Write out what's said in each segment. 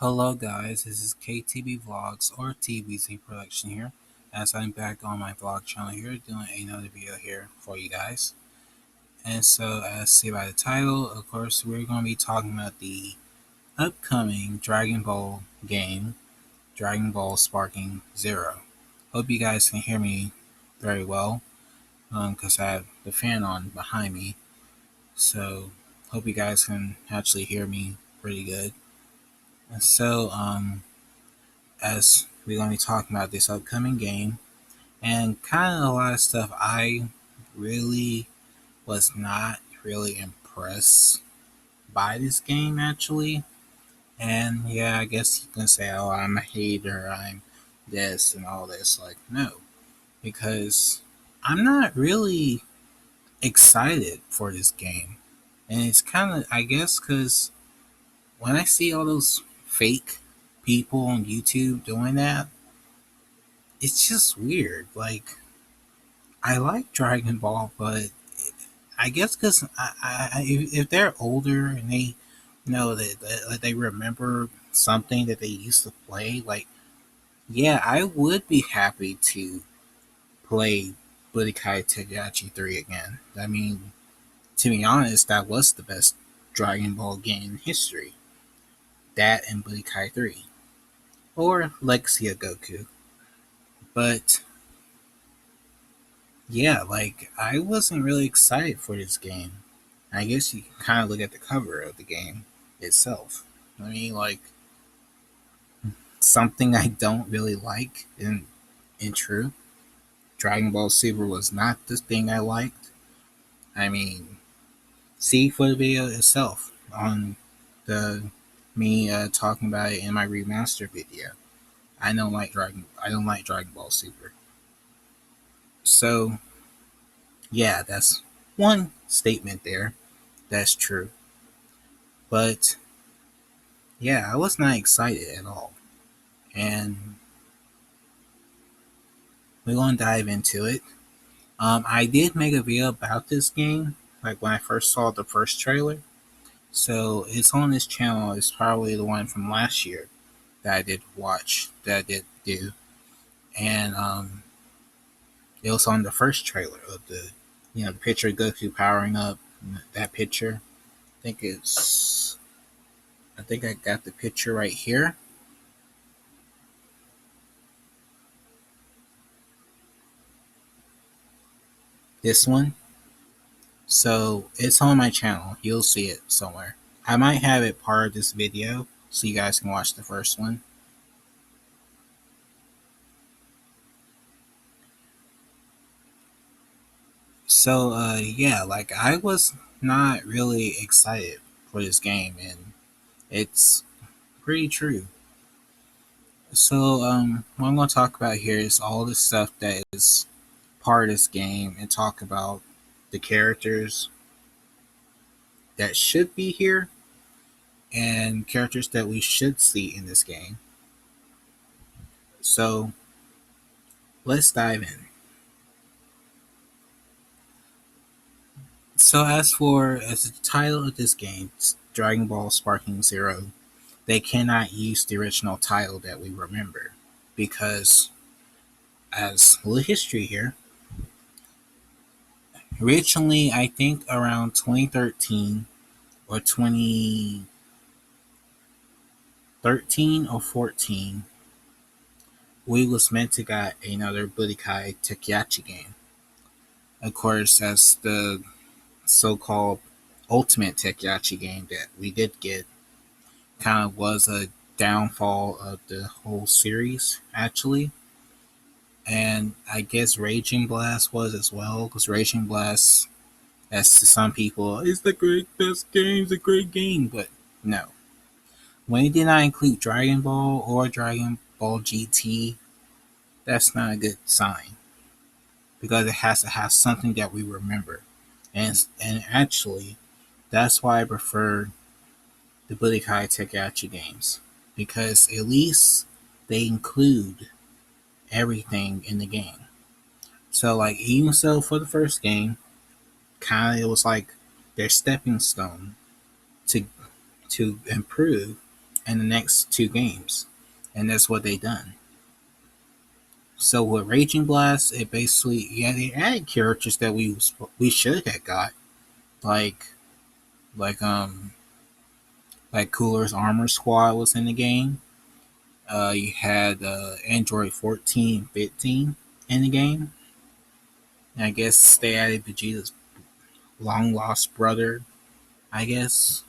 Hello guys, this is KTB Vlogs or TBC Production here, as I'm back on my vlog channel here doing another video here for you guys. And so as see by the title, of course we're going to be talking about the upcoming Dragon Ball game, Dragon Ball Sparking Zero. Hope you guys can hear me very well, because I have the fan on behind me, so hope you guys can actually hear me pretty good. And so, as we're going to be talking about this upcoming game and kind of a lot of stuff I really was not really impressed by this game actually. And yeah, I guess you can say, oh, I'm a hater, I'm this and all this. Like, no, because I'm not really excited for this game. And it's kind of, I guess, because when I see all those fake people on YouTube doing that, it's just weird. Like, I like Dragon Ball, but I guess because if they're older and they know that they remember something that they used to play, like, yeah, I would be happy to play Budokai Tenkaichi 3 again. I mean, to be honest, that was the best Dragon Ball game in history. That and Budokai 3. Or Legacy of Goku. But yeah, like, I wasn't really excited for this game. I guess you can kind of look at the cover of the game itself. I mean, like, something I don't really like in true. Dragon Ball Super was not the thing I liked. I mean, see for the video itself on the me talking about it in my remaster video. I don't like Dragon Ball Super. So yeah, that's one statement there. That's true. But yeah, I was not excited at all. And we're gonna dive into it. I did make a video about this game, like when I first saw the first trailer. So it's on this channel. It's probably the one from last year that I did watch, that I did do. And it was on the first trailer of the picture of Goku powering up. That picture. I think it's. I think I got the picture right here. This one. So it's on my channel. You'll see it somewhere. I might have it part of this video so you guys can watch the first one. So yeah, like, I was not really excited for this game, and it's pretty true. So what I'm going to talk about here is all the stuff that is part of this game, and talk about the characters that should be here and characters that we should see in this game. So let's dive in. So as the title of this game, Dragon Ball Sparking Zero, they cannot use the original title that we remember, because, as a little history here, originally I think around 2013 or 2013 or 14, we was meant to get another Budokai Tenkaichi game. Of course, that's the so-called Ultimate Tenkaichi game that we did get. Kind of was a downfall of the whole series, actually. And I guess Raging Blast was as well, because Raging Blast, as to some people, is the best game, it's a great game, but no. When it did not include Dragon Ball or Dragon Ball GT, that's not a good sign, because it has to have something that we remember. And actually, that's why I prefer the Budokai Tenkaichi games, because at least they include everything in the game. So, like, even so, for the first game, kind of it was like their stepping stone to improve in the next two games, and that's what they done. So with Raging Blast, it basically they added characters that we should have got, like like um like Cooler's Armor Squad was in the game. You had Android 14, 15 in the game. And I guess they added Vegeta's long lost brother. I guess,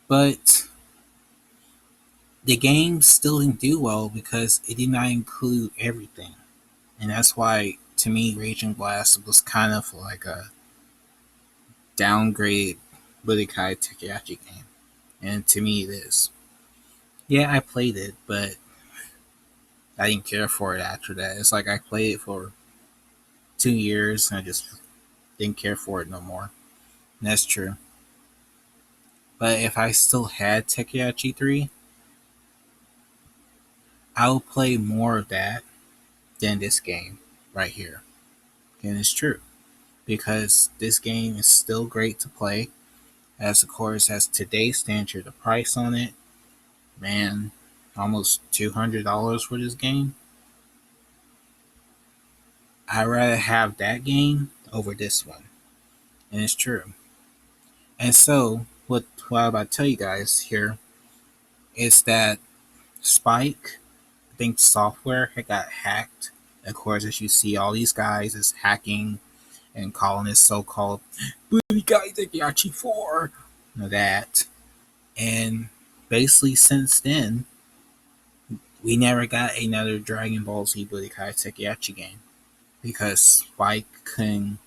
but the game still didn't do well because it did not include everything, and that's why to me Raging Blast was kind of like a downgraded Budokai Tenkaichi game, and to me it is. Yeah, I played it, but I didn't care for it after that. It's like I played it for 2 years and I just didn't care for it no more. And that's true. But if I still had Tenkaichi 3, I would play more of that than this game right here. And it's true. Because this game is still great to play. As of course, as today's standard, the price on it, man, almost $200 for this game. I'd rather have that game over this one. And it's true. And so, what I'm about to tell you guys here is that Spike, I think software had got hacked. Of course, as you see, all these guys is hacking and calling it so-called Budokai Tenkaichi 4, that. And basically, since then, we never got another Dragon Ball Z Budokai Tenkaichi game because Spike couldn't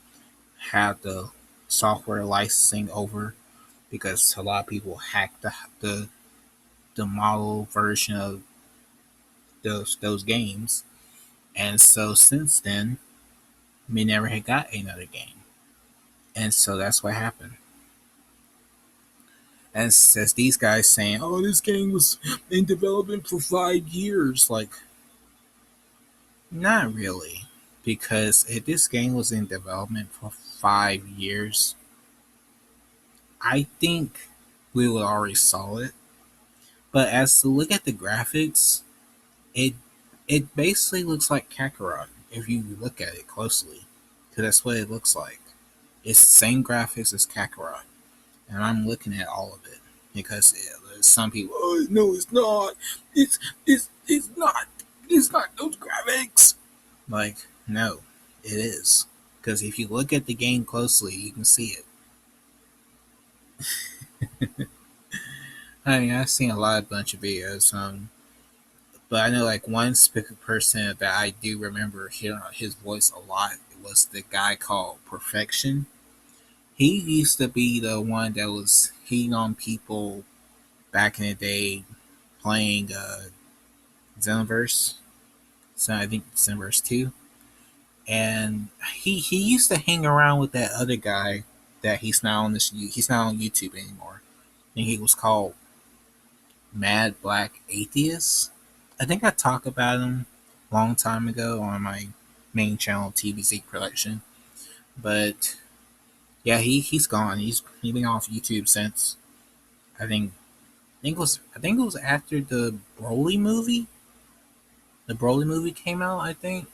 have the software licensing over because a lot of people hacked the model version of those games, and so since then, we never had got another game, and so that's what happened. And says these guys saying, "Oh, this game was in development for 5 years," like not really, because if this game was in development for 5 years, I think we would already saw it. But as to look at the graphics, it it basically looks like Kakarot if you look at it closely, because that's what it looks like. It's the same graphics as Kakarot, and I'm looking at all of it because some people, oh no, it's not. It's not. It's not those graphics. Like no, it is because if you look at the game closely, you can see it. I mean, I've seen a lot of bunch of videos. But I know like one specific person that I do remember hearing his voice a lot was the guy called Perfection. He used to be the one that was hitting on people back in the day playing Xenoverse. So I think Xenoverse 2. And he used to hang around with that other guy that he's not on YouTube anymore. I think he was called Mad Black Atheist. I think I talked about him a long time ago on my main channel, TBZ Production. But yeah, he's gone. He's been off YouTube since I think it was after the Broly movie. The Broly movie came out, I think.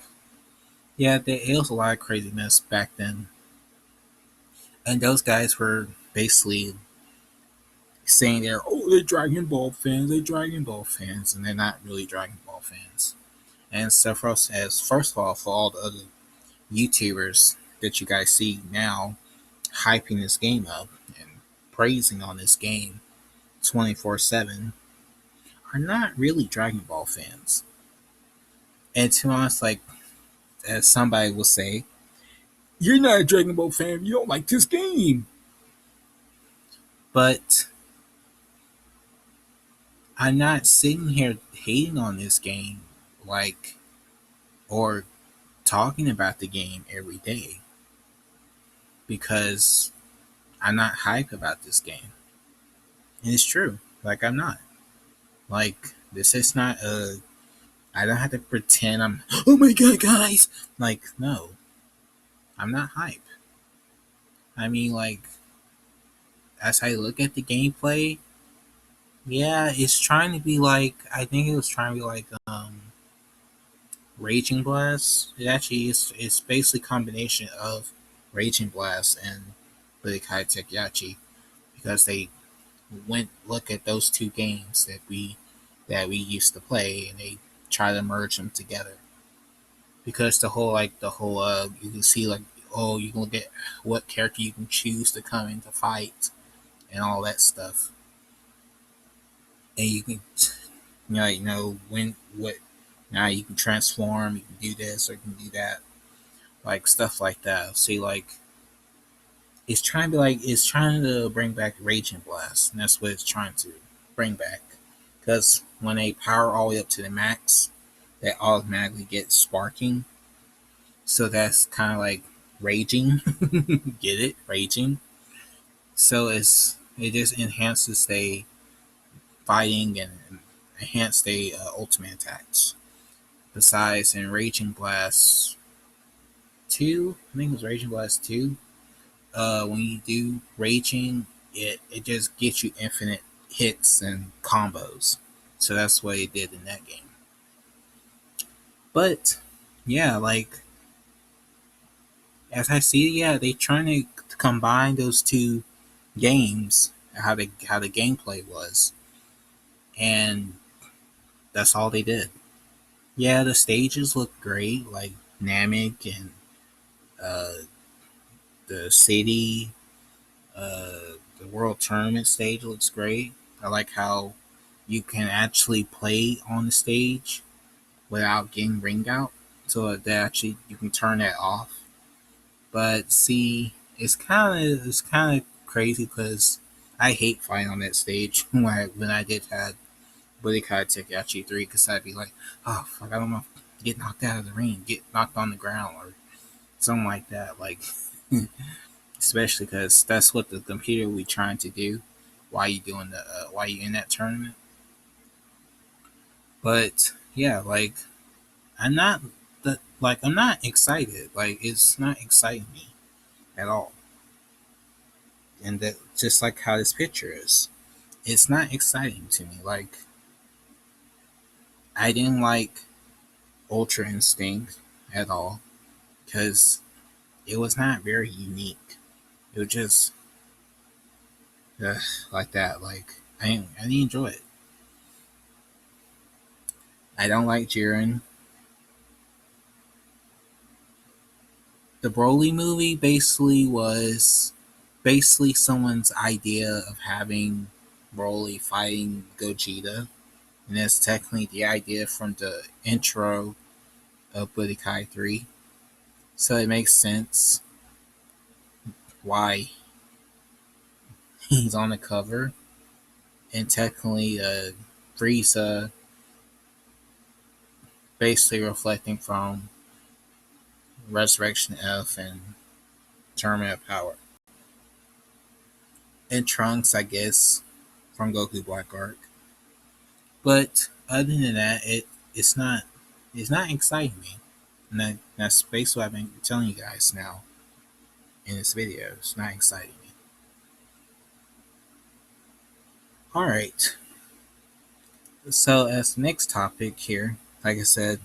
Yeah, it was a lot of craziness back then. And those guys were basically saying they're Dragon Ball fans, they're Dragon Ball fans, and they're not really Dragon Ball fans. And so for us, as first of all, for all the other YouTubers that you guys see now hyping this game up and praising on this game 24/7 are not really Dragon Ball fans. And to be honest, like as somebody will say, you're not a Dragon Ball fan, you don't like this game. But I'm not sitting here hating on this game like or talking about the game every day because I'm not hype about this game. And it's true. Like I'm not. Like this is not a I don't have to pretend I'm oh my god guys. Like no. I'm not hype. I mean like as I look at the gameplay, yeah, it's trying to be like, I think it was trying to be like Raging Blast. It actually is, it's basically a combination of Raging Blast and Budokai Tenkaichi, because they went look at those two games that we used to play, and they try to merge them together. Because the whole you can see like, oh, you can look at what character you can choose to come into fight and all that stuff, and you can you know when what now you can transform, you can do this or you can do that, like stuff like that. See, like it's trying to bring back Raging Blast, and that's what it's trying to bring back. Because when they power all the way up to the max, they automatically get sparking. So that's kind of like raging. Get it? Raging. So it just enhances the fighting and enhance the ultimate attacks. Besides, in Raging Blast 2, I think it was Raging Blast 2, when you do Raging, it just gets you infinite hits and combos. So that's what it did in that game. But yeah, like as I see it, yeah, they trying to combine those two games, how the gameplay was, and that's all they did. Yeah, the stages look great, like Namek and uh, the city, the world tournament stage looks great. I like how you can actually play on the stage without getting ringed out, so that actually you can turn that off. But see, it's kind of crazy because I hate fighting on that stage when I did had Budokai Tenkaichi 3, because I'd be like, oh fuck, I don't want to get knocked out of the ring, get knocked on the ground or something like that. Like, especially because that's what the computer will be trying to do while you doing the while you in that tournament. But yeah, like I'm not excited. Like it's not exciting me at all. And that just like how this picture is, it's not exciting to me. Like I didn't like Ultra Instinct at all because it was not very unique. It was just like that. Like I didn't enjoy it. I don't like Jiren. The Broly movie basically someone's idea of having Broly fighting Gogeta, and that's technically the idea from the intro of Budokai 3. So it makes sense why he's on the cover, and technically Frieza basically reflecting from Resurrection F and Tournament of Power. And Trunks, I guess, from Goku Black Arc. But other than that, it's not exciting me. And that's basically what I've been telling you guys now in this video. It's not exciting me. Alright. So as the next topic here, like I said,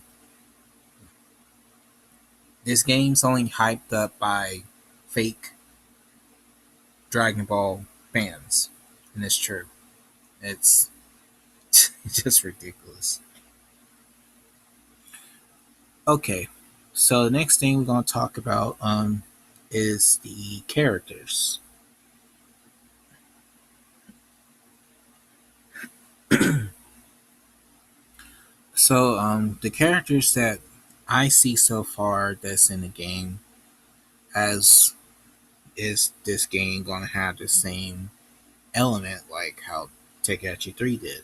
this game's only hyped up by fake Dragon Ball fans. And it's true. It's just ridiculous. Okay, so the next thing we're going to talk about is the characters. So the characters that I see so far that's in the game, as is this game going to have the same element like how Tenkaichi 3 did.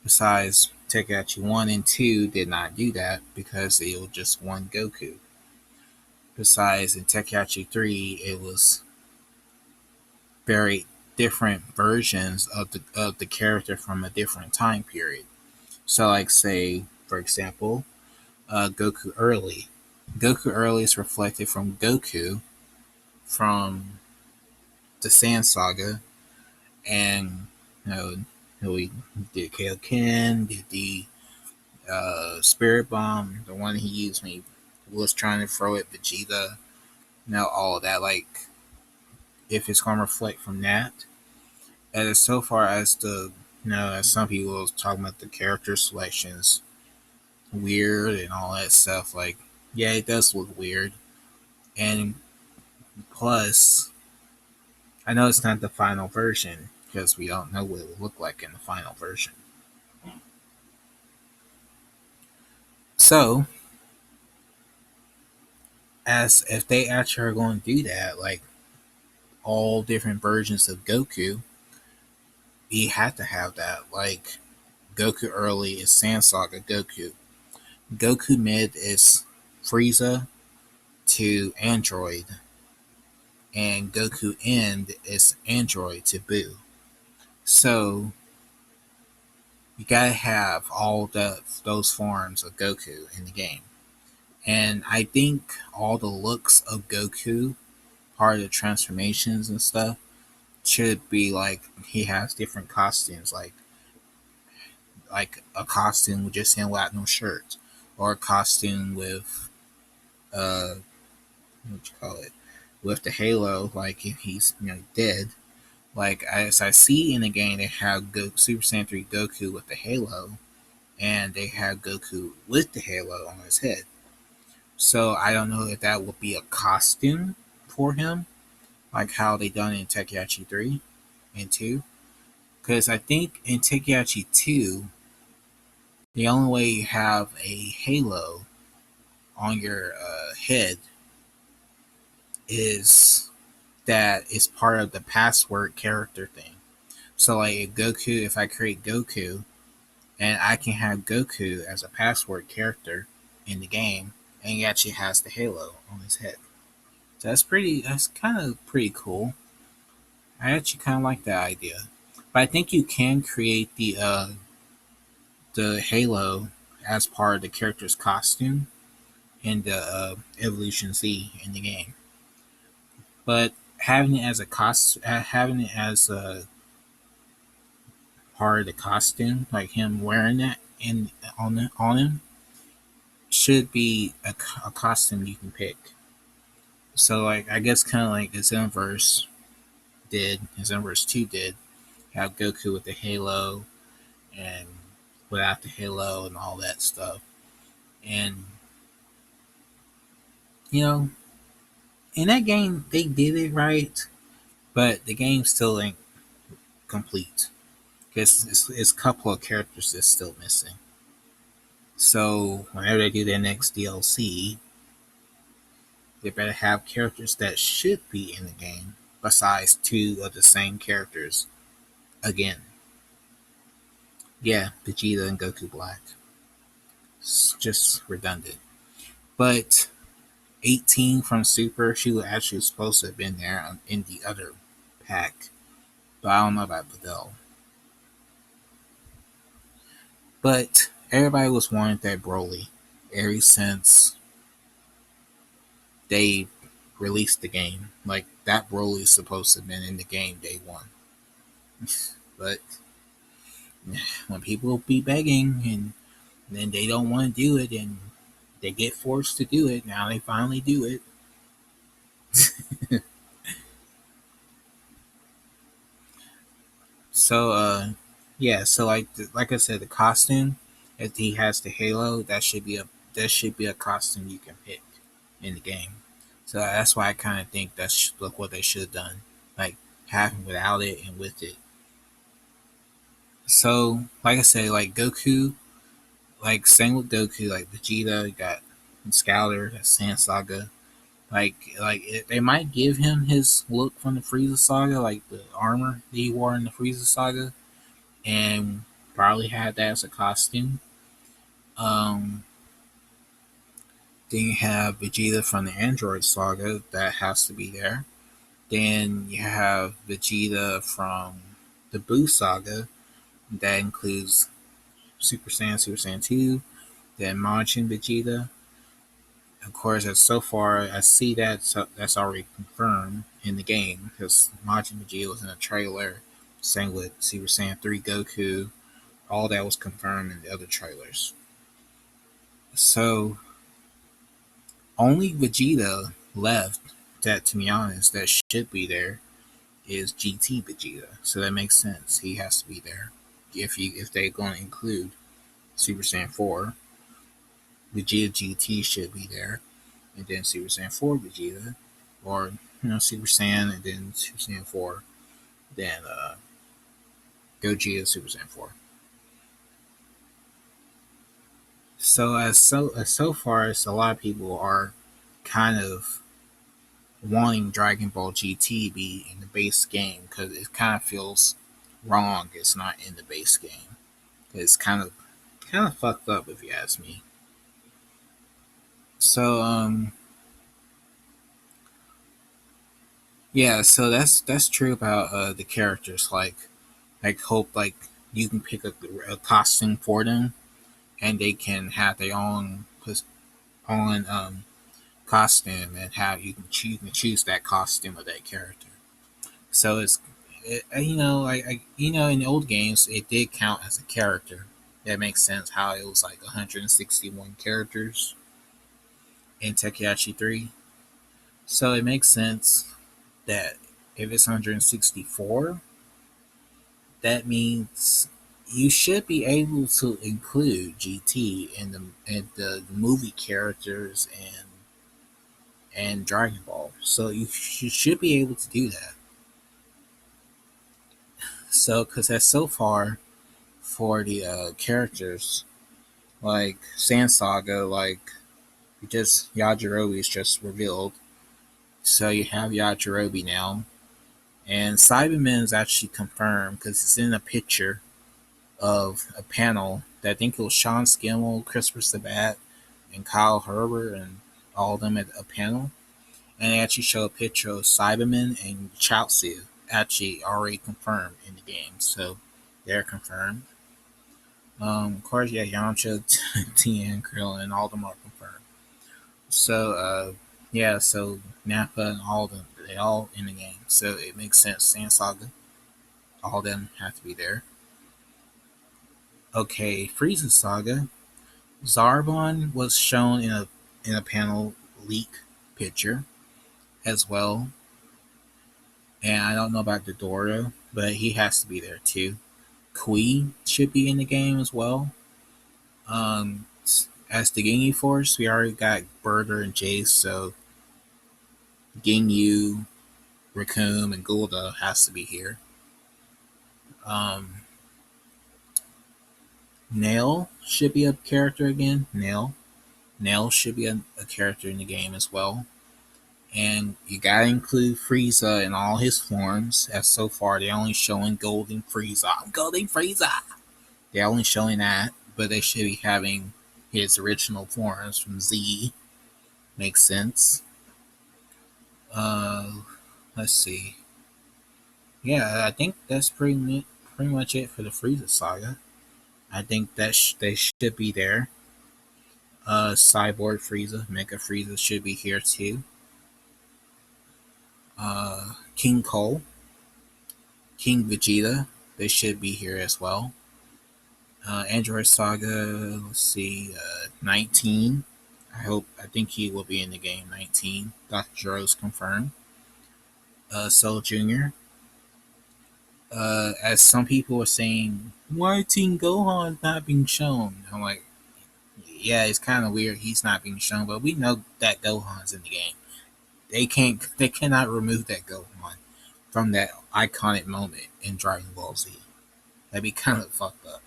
Besides, Tenkaichi 1 and 2 did not do that because it was just one Goku. Besides, in Tenkaichi 3, it was very different versions of the character from a different time period. So, like, say, for example, Goku Early. Goku Early is reflected from Goku from the Sand Saga, and he did Kaioken, did the Spirit Bomb, the one he used when he was trying to throw at Vegeta. All of that. Like, if it's going to reflect from that, as so far as the as some people was talking about the character selections weird and all that stuff. Like, yeah, it does look weird, and plus, I know it's not the final version because we don't know what it will look like in the final version. So, as if they actually are going to do that, like all different versions of Goku, we have to have that. Like Goku early is Sand Saga Goku. Goku mid is Frieza to Android, and Goku end is Android to Boo. So you gotta have all those forms of Goku in the game. And I think all the looks of Goku, part of the transformations and stuff, should be like he has different costumes, like a costume with just him without no shirt, or a costume with what you call it, with the halo, like if he's dead. Like as I see in the game, they have Super Saiyan 3 Goku with the halo, and they have Goku with the halo on his head. So I don't know if that would be a costume for him, like how they done in Tekkaichi 3 and 2. Because I think in Tekkaichi 2, the only way you have a halo on your head is that it's part of the password character thing. So like if I create Goku and I can have Goku as a password character in the game, and he actually has the halo on his head. So that's kind of pretty cool. I actually kind of like that idea. But I think you can create the halo as part of the character's costume in the Evolution Z in the game. But having it as a part of the costume, like him wearing that on him, should be a costume you can pick. So like I guess kind of like Xenoverse 2 did, have Goku with the halo and without the halo and all that stuff. And you know, in that game they did it right, but the game still ain't complete because it's a couple of characters that's still missing. So whenever they do their next DLC, they better have characters that should be in the game besides two of the same characters again. Yeah, Vegeta and Goku Black. It's just redundant. But 18 from Super, she was actually supposed to have been there in the other pack. But I don't know about Videl. But everybody was wanting that Broly ever since they released the game. Like, that Broly is supposed to have been in the game day one. But when people be begging and then they don't want to do it and they get forced to do it, now they finally do it. So, yeah. So, like I said, the costume, if he has the halo, that should be a costume you can pick in the game. So that's why I kind of think that's what they should have done, like having without it and with it. So, like I said, like Goku, like same with Goku, like Vegeta, you got Scouter, that's Sand Saga. They might give him his look from the Frieza saga, like the armor that he wore in the Frieza saga, and probably had that as a costume. Um, then you have Vegeta from the Android saga that has to be there. Then you have Vegeta from the Buu saga that includes Super Saiyan 2, then Majin Vegeta. Of course, as so far I see that that's already confirmed in the game because Majin Vegeta was in a trailer Same with Super Saiyan 3 Goku. All that was confirmed in the other trailers. So only Vegeta left that, to be honest, that should be there is GT Vegeta. So that makes sense. He has to be there. If they're going to include Super Saiyan 4, Vegeta GT should be there, and then Super Saiyan 4 Vegeta, or Super Saiyan and then Super Saiyan 4, then Gogeta Super Saiyan 4. So far as a lot of people are kind of wanting Dragon Ball GT to be in the base game because it kind of feels wrong. It's not in the base game. It's kind of fucked up if you ask me. So yeah, so that's true about the characters. Like hope like you can pick a costume for them and they can have their own costume and have you can choose that costume of that character. So in old games it did count as a character. That makes sense how it was like 161 characters in Tekkaichi 3. So it makes sense that if it's 164, that means you should be able to include GT in the movie characters and Dragon Ball. So you should be able to do that. So because that's so far for the characters like Sand Saga, like just Yajirobe is just revealed. So you have Yajirobe now, and Cyberman is actually confirmed because it's in a picture of a panel that I think it was Sean Skimmel, Christopher Sabat, and Kyle Herbert, and all of them at a panel. And they actually show a picture of Cyberman and Chaozu actually already confirmed in the game. So they're confirmed. Of course, yeah, Yamcha, Tien, Krillin, all of them are confirmed. So, yeah, so Nappa and all of them, they all in the game. So it makes sense. Sand Saga, all of them have to be there. Okay, Frieza Saga. Zarbon was shown in a panel leak picture as well. And I don't know about Dodoro, but he has to be there too. Kui should be in the game as well. As the Ginyu Force, we already got Burger and Jace, so Ginyu, Raccoon, and Gulda has to be here. Um, Nail should be a character again. Nail should be a character in the game as well. And you gotta include Frieza in all his forms. As so far, they're only showing Golden Frieza. Golden Frieza! They're only showing that, but they should be having his original forms from Z. Makes sense. Uh, let's see. Yeah, I think that's pretty much it for the Frieza saga. I think that they should be there. Cyborg Frieza, Mega Frieza should be here too. King Cole, King Vegeta, they should be here as well. Android Saga, let's see, 19. I think he will be in the game. 19. Dr. Gero's confirmed. Cell Jr. As some people are saying, why Teen Gohan not being shown? I'm like, yeah, it's kind of weird he's not being shown, but we know that Gohan's in the game. They cannot remove that Gohan from that iconic moment in Dragon Ball Z. That'd be kind of fucked up.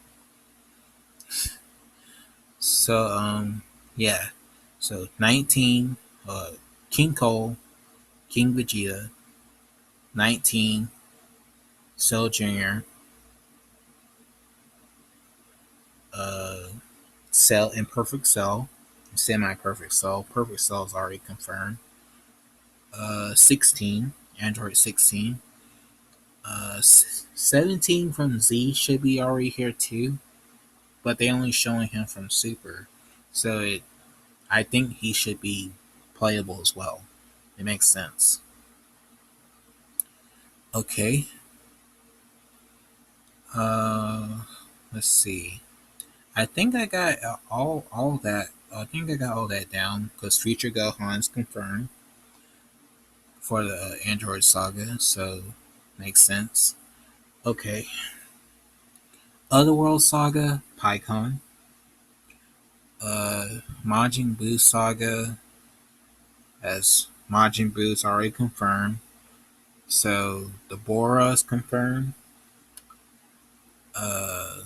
So yeah. So 19, King Cole, King Vegeta, 19, Cell Jr., uh, Cell Imperfect Cell, Semi Perfect Cell. Perfect Cell is already confirmed. 16, Android 16. 17 from Z should be already here too, but they only showing him from Super, so I think he should be playable as well. It makes sense. Okay, Uh, let's see. I think I got all that. I think I got all that down because Future Gohan's confirmed for the Android Saga, so makes sense. Okay, Otherworld Saga, PyCon. Majin Buu Saga, as Majin Buu is already confirmed. So the Bora is confirmed. Uh,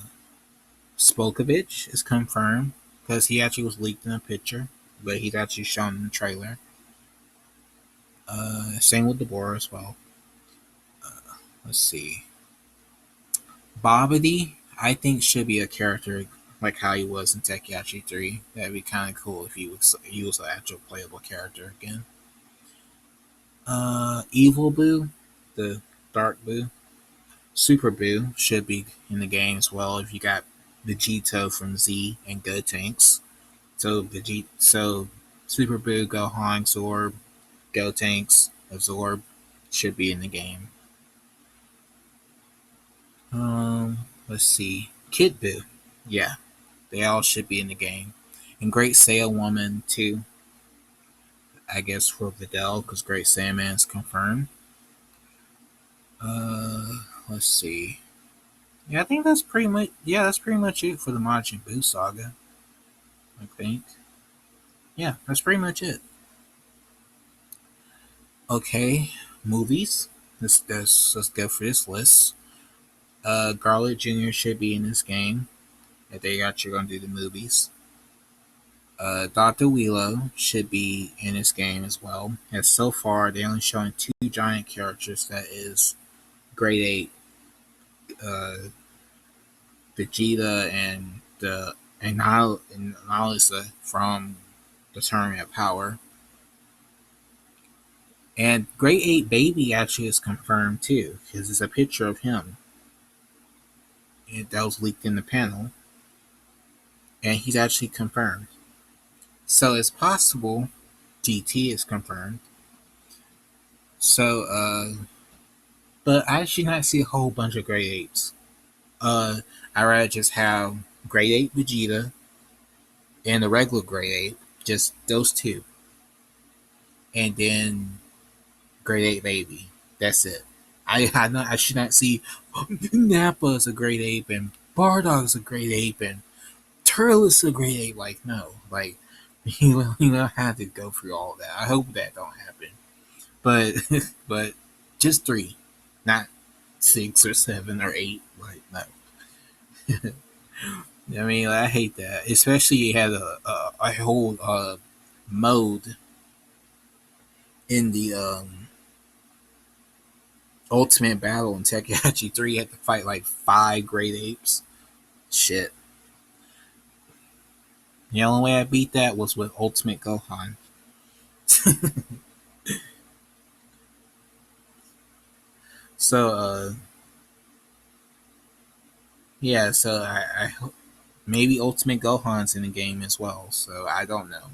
Spokovich is confirmed because he actually was leaked in a picture, but he's actually shown in the trailer. Same with the Bora as well. Let's see. Babidi, I think should be a character like how he was in Tekkaichi 3. That'd be kind of cool if he was an actual playable character again. Evil Boo, the Dark Boo. Super Boo should be in the game as well if you got Vegito from Z and Gotenks. So Super Boo, Gohan, Zorb, Gotenks, Absorb should be in the game. Let's see. Kid Boo. Yeah, they all should be in the game. And Great Saiyan Woman too. I guess for Videl because Great Saiyaman's confirmed. Let's see. Yeah, I think that's pretty much it for the Majin Buu saga. I think. Yeah, that's pretty much it. Okay, movies. Let's go for this list. Garlic Jr. should be in this game if they actually gonna do the movies. Dr. Wheelo should be in this game as well. As so far, they only showing two giant characters. That is Grade 8, uh, Vegeta, and the Annalisa from the Tournament of Power. And Grade 8 Baby actually is confirmed too, because it's a picture of him. That was leaked in the panel, and he's actually confirmed. So it's possible GT is confirmed. So, but I actually not see a whole bunch of grade 8s. I'd rather just have grade 8 Vegeta and the regular grade 8, just those two. And then grade 8 Baby. That's it. I should not see Nappa as a grade 8 and Bardog's a grade 8 and Turles a grade 8. Like, no. Like, you don't have to go through all that. I hope that don't happen. But but just 3, not 6 or 7 or 8. Like, no. I mean, I hate that. Especially you had a whole mode in the Ultimate Battle in Tekkaichi 3. You had to fight like 5 grade 8s. Shit. The only way I beat that was with Ultimate Gohan. So, yeah, so I hope maybe Ultimate Gohan's in the game as well. So I don't know.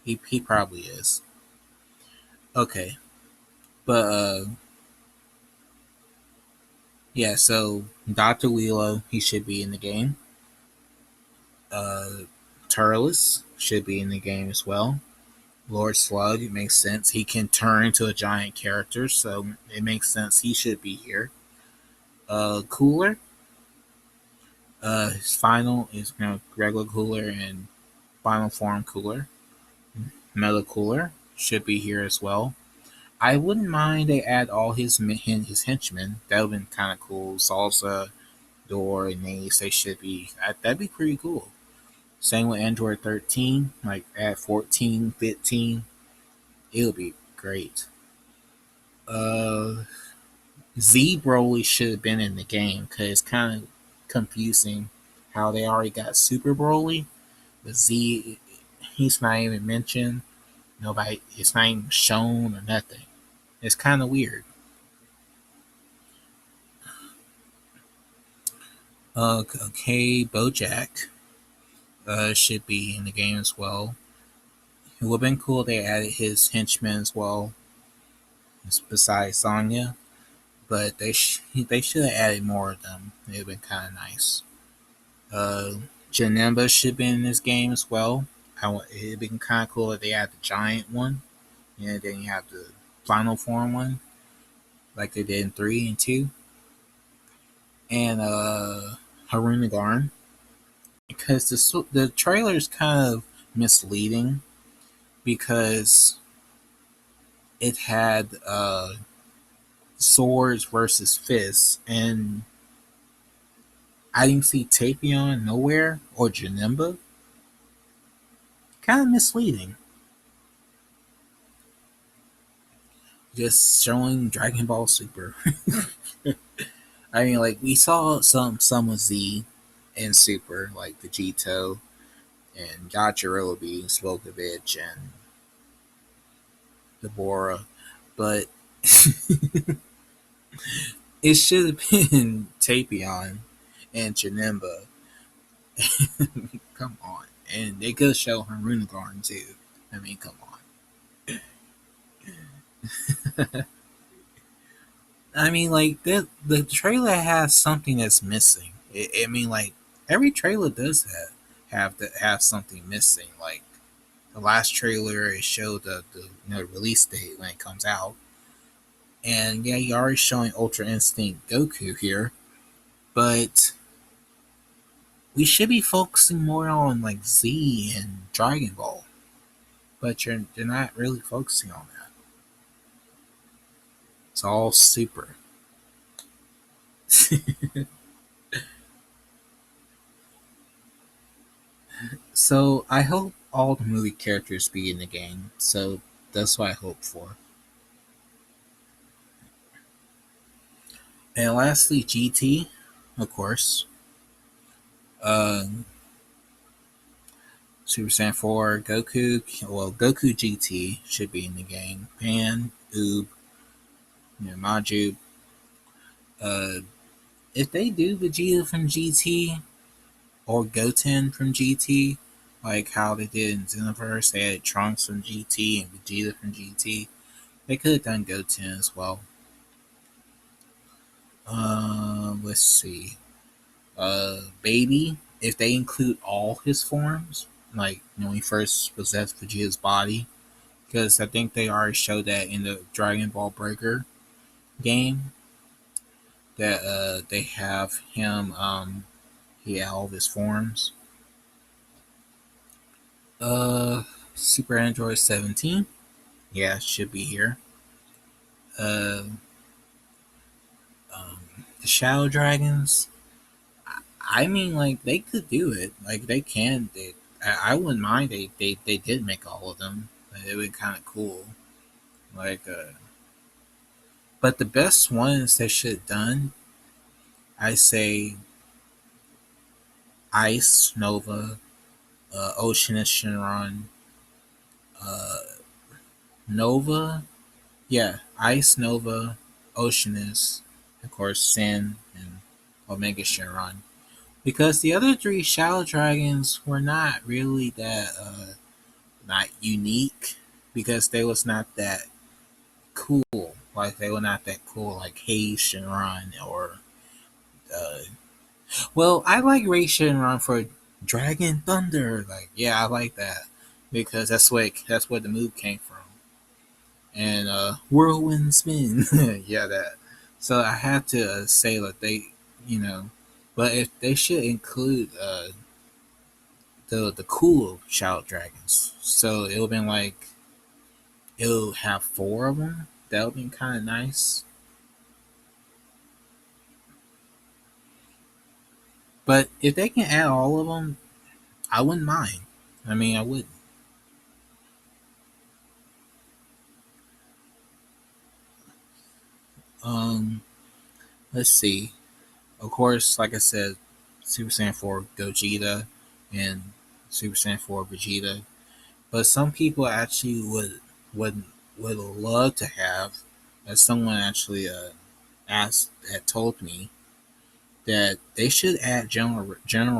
He probably is. Okay, but yeah. So Doctor Lilo, he should be in the game. Uh, Turles should be in the game as well. Lord Slug, it makes sense. He can turn into a giant character, so it makes sense he should be here. Cooler. His final is regular Cooler and final form Cooler. Meta Cooler should be here as well. I wouldn't mind they add all his henchmen. That would have been kind of cool. Salsa, Door, and Ace, they should be. That'd be pretty cool. Same with Android 13, like at 14, 15, it would be great. Uh, Z Broly should have been in the game because it's kind of confusing how they already got Super Broly, but Z, he's not even mentioned. Nobody, it's not even shown or nothing. It's kind of weird. Okay, Bojack should be in the game as well. It would have been cool if they added his henchmen as well, besides Sonya. but they should have added more of them. It'd been kind of nice. Uh, Janemba should be in this game as well. It'd been kind of cool if they had the giant one, and then you have the final form one, like they did in 3 and 2, and Harunagarn, because the trailer is kind of misleading because it had swords versus fists, and I didn't see Tapion nowhere or Janemba. Kind of misleading. Just showing Dragon Ball Super. I mean, like we saw some of Z in Super, like Vegito and Yajirobe being Slocovich and Deborah, but it should have been Tapion and Janemba. Come on. And they could show Harunagarn too. I mean, come on. I mean, like the trailer has something that's missing. I mean, like every trailer does that have something missing. Like the last trailer, it showed the release date when it comes out, and yeah, you're already showing Ultra Instinct Goku here, but we should be focusing more on like Z and Dragon Ball, but you're not really focusing on that. It's all Super. So I hope all the movie characters be in the game. So that's what I hope for. And lastly, GT, of course. Uh, Super Saiyan 4, Goku. Well, Goku GT should be in the game. Pan, Oob, Maju. Uh, if they do Vegeta from GT or Goten from GT, like how they did in Xenoverse, they had Trunks from GT and Vegeta from GT. They could have done Goten as well. Let's see. Baby, if they include all his forms, like when he first possessed Vegeta's body, because I think they already showed that in the Dragon Ball Breaker game that they have him. He had all of his forms. Uh, Super Android 17, yeah, should be here. Uh, the Shadow Dragons. I mean, like they could do it. Like they can. I wouldn't mind. They did make all of them. It would be kind of cool. Like, but the best ones they should have done, I say, Ice Nova, Oceanus Shinron, uh, Nova, yeah, Ice Nova, Oceanus, of course, Sin and Omega Shinron. Because the other three Shadow Dragons were not really that not unique because they was not that cool. Like they were not that cool like Haze Shinron or uh, well, I like Ray Shinron for Dragon Thunder. Like yeah, I like that because that's where the move came from. And Whirlwind Spin, yeah, that. So I had to say that you know, but if they should include the cool Shadow Dragons, so it would been like it'll have four of them. That would be kind of nice. But if they can add all of them, I wouldn't mind. I mean, I would. Um, let's see. Of course, like I said, Super Saiyan 4 Gogeta and Super Saiyan 4 Vegeta. But some people actually would would love to have, as someone actually asked had told me that they should add General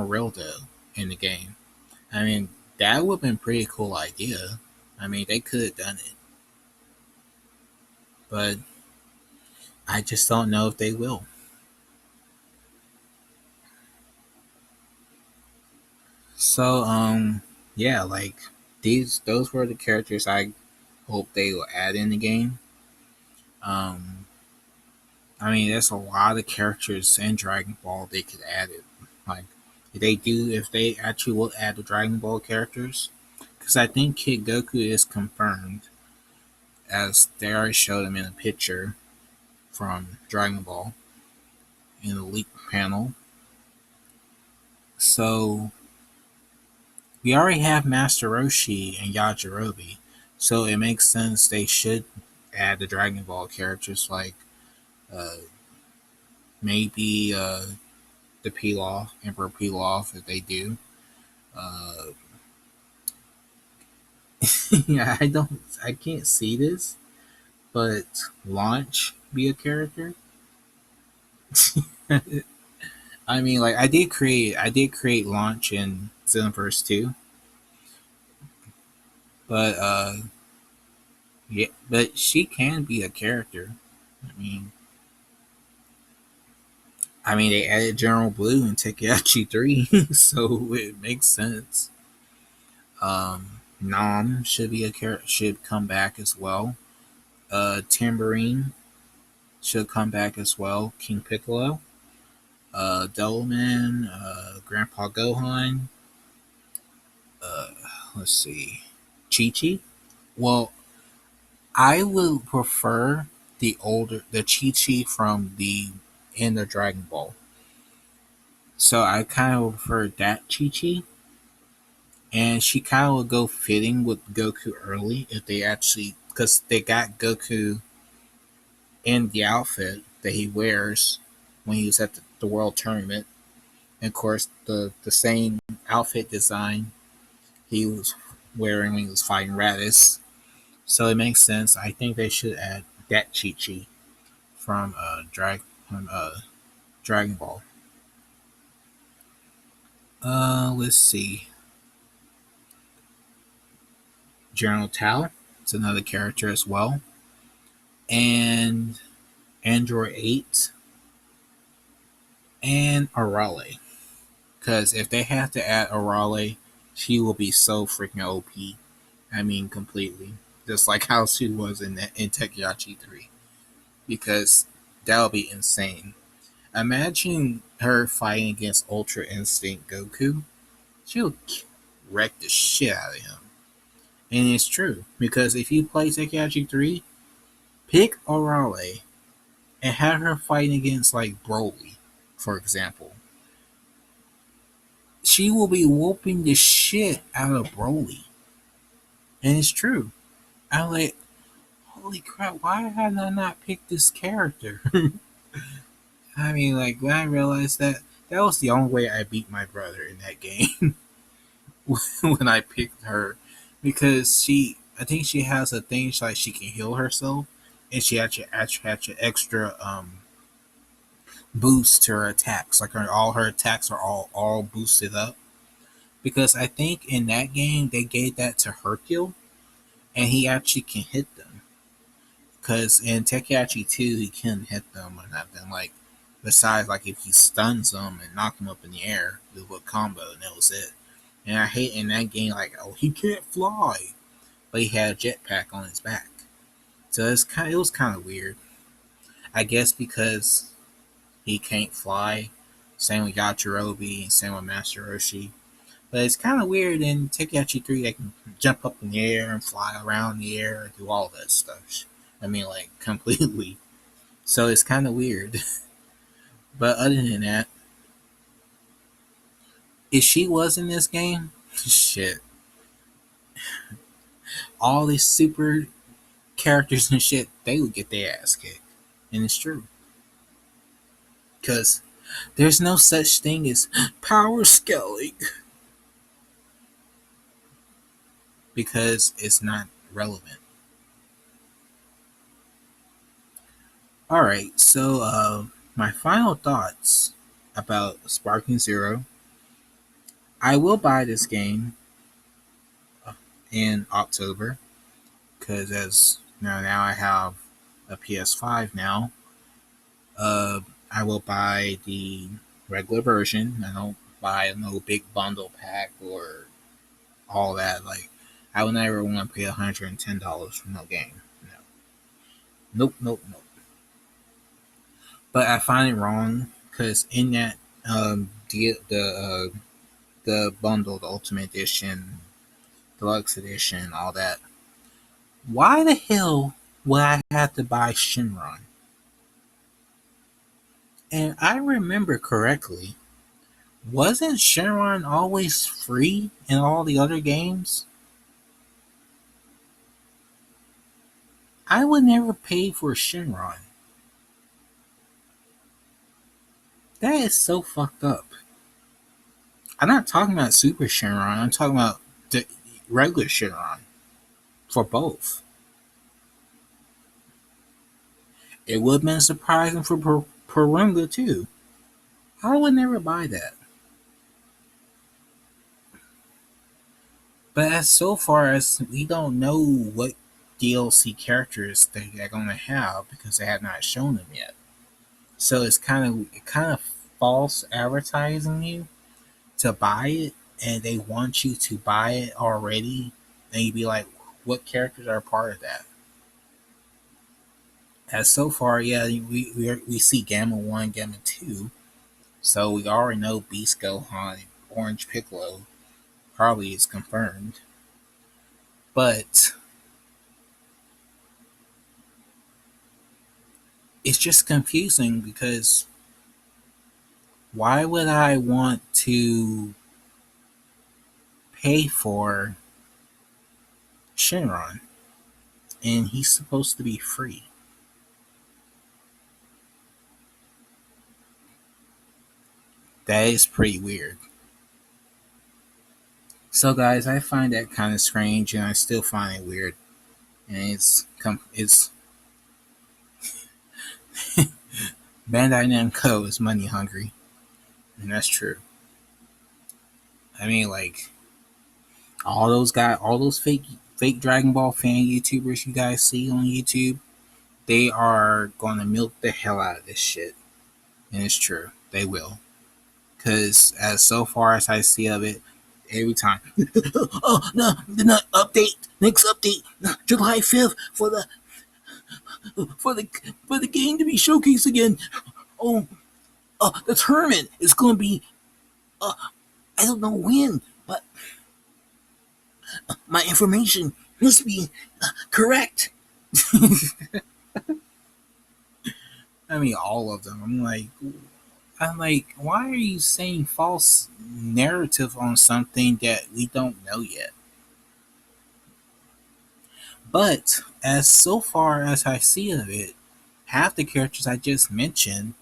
Rildo in the game. I mean, that would have been a pretty cool idea. I mean, they could have done it, but I just don't know if they will. So, yeah, like those were the characters I hope they will add in the game. Um, I mean, there's a lot of characters in Dragon Ball they could add it. Like, if they actually will add the Dragon Ball characters, because I think Kid Goku is confirmed, as they already showed him in a picture from Dragon Ball in the leak panel. So we already have Master Roshi and Yajirobe, so it makes sense they should add the Dragon Ball characters like uh, maybe the Pilaf, Emperor Pilaf, if they do. Uh, yeah, I can't see this, but Launch be a character. I mean, like I did create Launch in Xenoverse 2, but yeah, but she can be a character. I mean, they added General Blue in Tekkaichi 3, so it makes sense. Nam should be a character, should come back as well. Tambourine should come back as well. King Piccolo, Devilman, Grandpa Gohan. Uh, let's see, Chi Chi. Well, I would prefer the Chi Chi from the end of Dragon Ball. So I kind of prefer that Chi Chi, and she kind of would go fitting with Goku early if they actually, because they got Goku in the outfit that he wears when he was at the World Tournament. And of course, the same outfit design he was wearing when he was fighting Raditz. So it makes sense. I think they should add that Chi Chi from Dragon Ball. Let's see. General Tao. It's another character as well. And Android 8 and Arale. Because if they have to add Arale, she will be so freaking OP. I mean, completely. Just like how she was in Tekkaichi 3. Because that would be insane. Imagine her fighting against Ultra Instinct Goku. She'll wreck the shit out of him. And it's true. Because if you play Tekkaichi 3, pick Arale and have her fighting against like Broly, for example. She will be whooping the shit out of Broly. And it's true. I'm like, holy crap, why had I not picked this character? I mean, like, when I realized that, that was the only way I beat my brother in that game when I picked her. Because I think she has a thing like she can heal herself, and she actually has an extra boost to her attacks. Like all her attacks are all boosted up. Because I think in that game they gave that to Hercule, and he actually can hit them. Because in Tekkaichi 2, he couldn't hit them or nothing. Like, besides, like, if he stuns them and knock them up in the air, do a combo, and that was it. And I hate in that game, like, oh, he can't fly, but he had a jetpack on his back. So it was kind of weird. I guess because he can't fly. Same with Yajirobe, same with Master Roshi. But it's kind of weird in Tekkaichi 3, they can jump up in the air and fly around the air and do all that stuff. I mean, like, completely. So it's kind of weird. But other than that, if she was in this game, shit, all these super characters and shit, they would get their ass kicked. And it's true. Because there's no such thing as power scaling. Because it's not relevant. Alright, so my final thoughts about Sparking Zero. I will buy this game in October. Because as now I have a PS5 now. Uh, I will buy the regular version. I don't buy no big bundle pack or all that. Like, I would never want to pay $110 for no game. No, nope, nope, nope. But I find it wrong because in that the bundle, the Ultimate Edition, Deluxe Edition, all that. Why the hell would I have to buy Shinron? And I remember correctly, wasn't Shenron always free in all the other games? I would never pay for Shenron. That is so fucked up. I'm not talking about Super Shenron. I'm talking about the regular Shenron for both. It would have been surprising for Purunga too. I would never buy that. But as so far as we don't know what DLC characters they're gonna have because they have not shown them yet. So it's kind of false advertising you to buy it, and they want you to buy it already. And you'd be like, what characters are part of that? As so far, yeah, we see Gamma 1, Gamma 2. So we already know Beast Gohan, Orange Piccolo probably is confirmed. But it's just confusing because why would I want to pay for Shenron and he's supposed to be free? That is pretty weird. So, guys, I find that kind of strange, and I still find it weird. And it's Bandai Namco is money hungry, and that's true. I mean, like all those fake Dragon Ball fan YouTubers you guys see on YouTube, they are going to milk the hell out of this shit, and it's true. They will, because as so far as I see of it, every time. Oh no! The update. Next update, July 5th for the for the game to be showcased again. Oh, the tournament is going to be. Uh, I don't know when, but my information must be correct. I mean, all of them. I'm like, why are you saying false narrative on something that we don't know yet? But as so far as I see of it, half the characters I just mentioned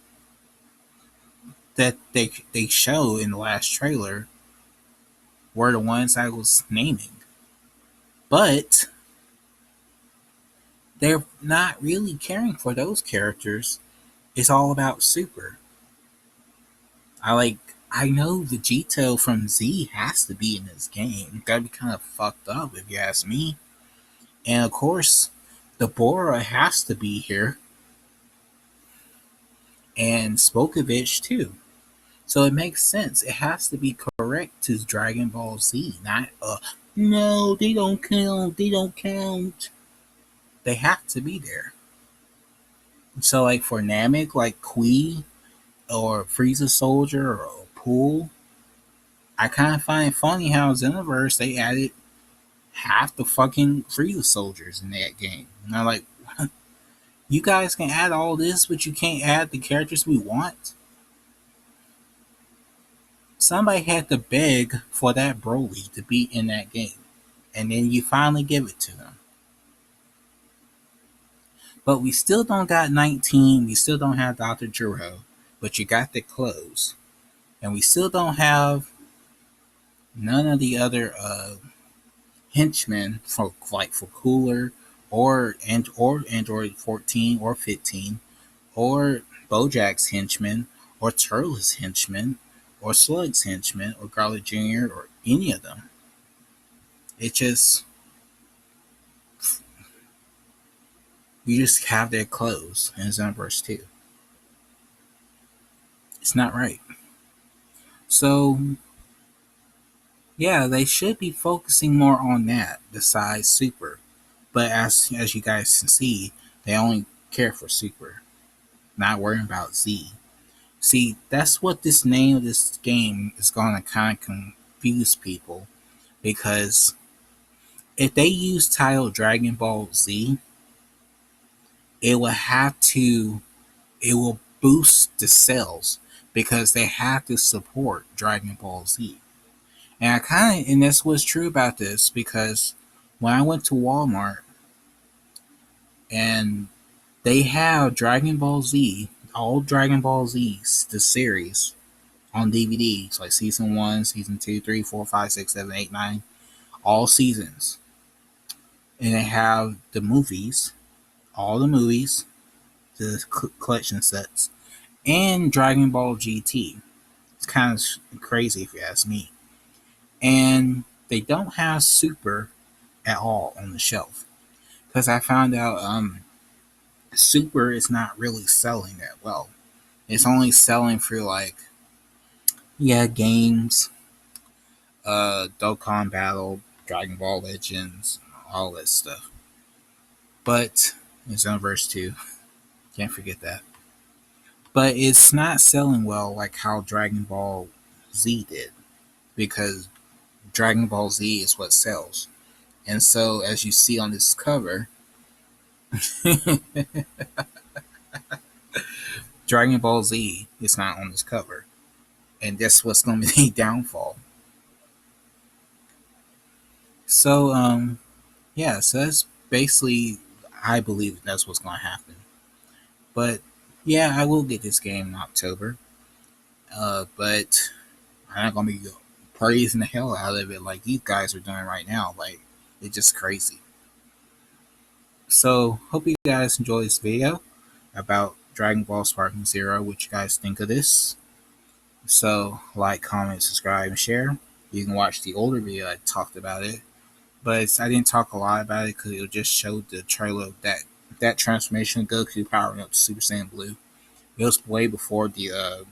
that they show in the last trailer were the ones I was naming. But they're not really caring for those characters. It's all about Super. I know Vegito from Z has to be in this game. That'd be kind of fucked up if you ask me. And of course, the Bora has to be here. And Spokovich too. So it makes sense. It has to be correct to Dragon Ball Z, not no, they don't count. They don't count. They have to be there. So like for Namek, like Kui or Frieza Soldier or Pool, I kind of find it funny how Xenoverse they added half the fucking Frieza soldiers in that game. And I'm like, you guys can add all this, but you can't add the characters we want. Somebody had to beg for that Broly to be in that game, and then you finally give it to them. But we still don't got 19. We still don't have Dr. Juro, but you got the clothes, and we still don't have none of the other henchmen for Cooler or Android 14 or 15 or Bojack's henchmen or Turtle's henchmen or Slug's henchmen or Garlic Jr. or any of them. It just you just have their clothes in Xenoverse 2. It's not right. So yeah, they should be focusing more on that besides Super. But as you guys can see, they only care for Super, not worrying about Z. See, that's what this name of this game is going to kind of confuse people because if they use title Dragon Ball Z, it will have to it will boost the sales because they have to support Dragon Ball Z. And that's what's true about this because when I went to Walmart and they have Dragon Ball Z, all Dragon Ball Z's, the series on DVDs, like season 1, season 2, 3, 4, 5, 6, 7, 8, 9, all seasons. And they have the movies, all the movies, the collection sets, and Dragon Ball GT. It's kind of crazy if you ask me. And they don't have Super at all on the shelf. Because I found out Super is not really selling that well. It's only selling for like, yeah, games, Dokkan Battle, Dragon Ball Legends, all that stuff. But it's Xenoverse 2. Can't forget that. But it's not selling well like how Dragon Ball Z did. Because Dragon Ball Z is what sells. And so, as you see on this cover, Dragon Ball Z is not on this cover. And that's what's going to be the downfall. So, yeah, so that's basically, I believe that's what's going to happen. But, yeah, I will get this game in October. But I'm not going to be praising the hell out of it like these guys are doing right now. Like, it's just crazy. So, hope you guys enjoy this video about Dragon Ball Sparking Zero. What you guys think of this? So, like, comment, subscribe, and share. You can watch the older video I talked about it, but I didn't talk a lot about it because it just showed the trailer of that transformation of Goku powering up to Super Saiyan Blue. It was way before the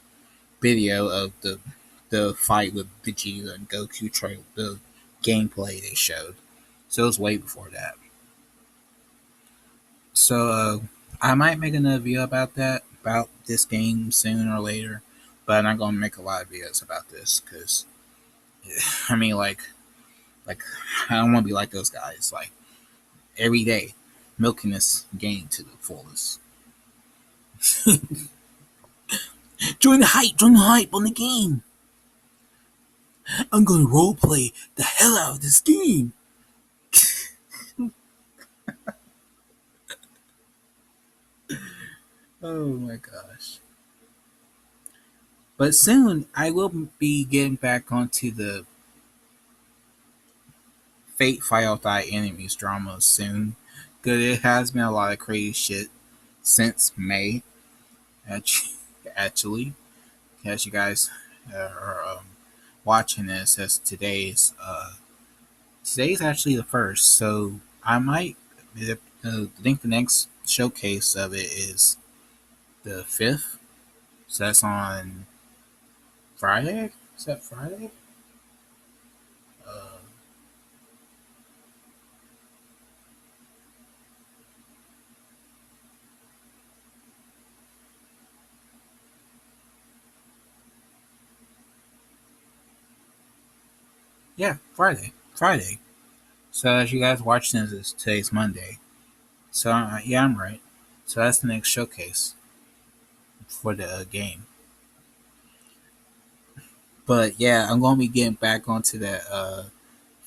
video of the fight with Vegeta and Goku trailer, the gameplay they showed. So it was way before that. So I might make another video about this game sooner or later, but I'm not gonna make a lot of videos about this because I mean, like I don't want to be like those guys. Like every day, milking this game to the fullest. Join the hype on the game. I'm gonna roleplay the hell out of this game. Oh my gosh. But soon I will be getting back onto the Fate Fight Off Thy Enemies drama soon. Because it has been a lot of crazy shit since May. Actually, as you guys are watching this, as today's actually the first, so I might. I think the next showcase of it is the 5th. So that's on Friday. Is that Friday? Uh, yeah, Friday. Friday. So as you guys watching this, today's Monday. So yeah, I'm right. So that's the next showcase for the game. But yeah, I'm gonna be getting back onto that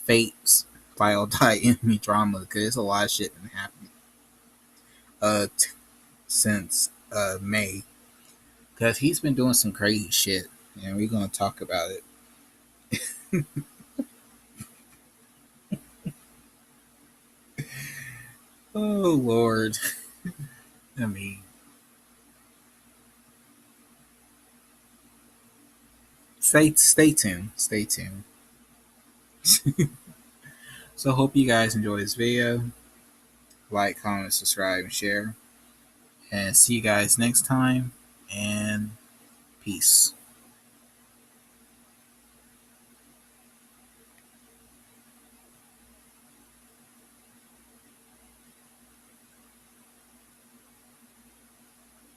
Fate's File Die Enemy drama because there's a lot of shit been happening since May. Because he's been doing some crazy shit, and we're gonna talk about it. Oh Lord. I mean, stay tuned. Stay tuned. So hope you guys enjoy this video. Like, comment, subscribe, and share. And see you guys next time. And Peace.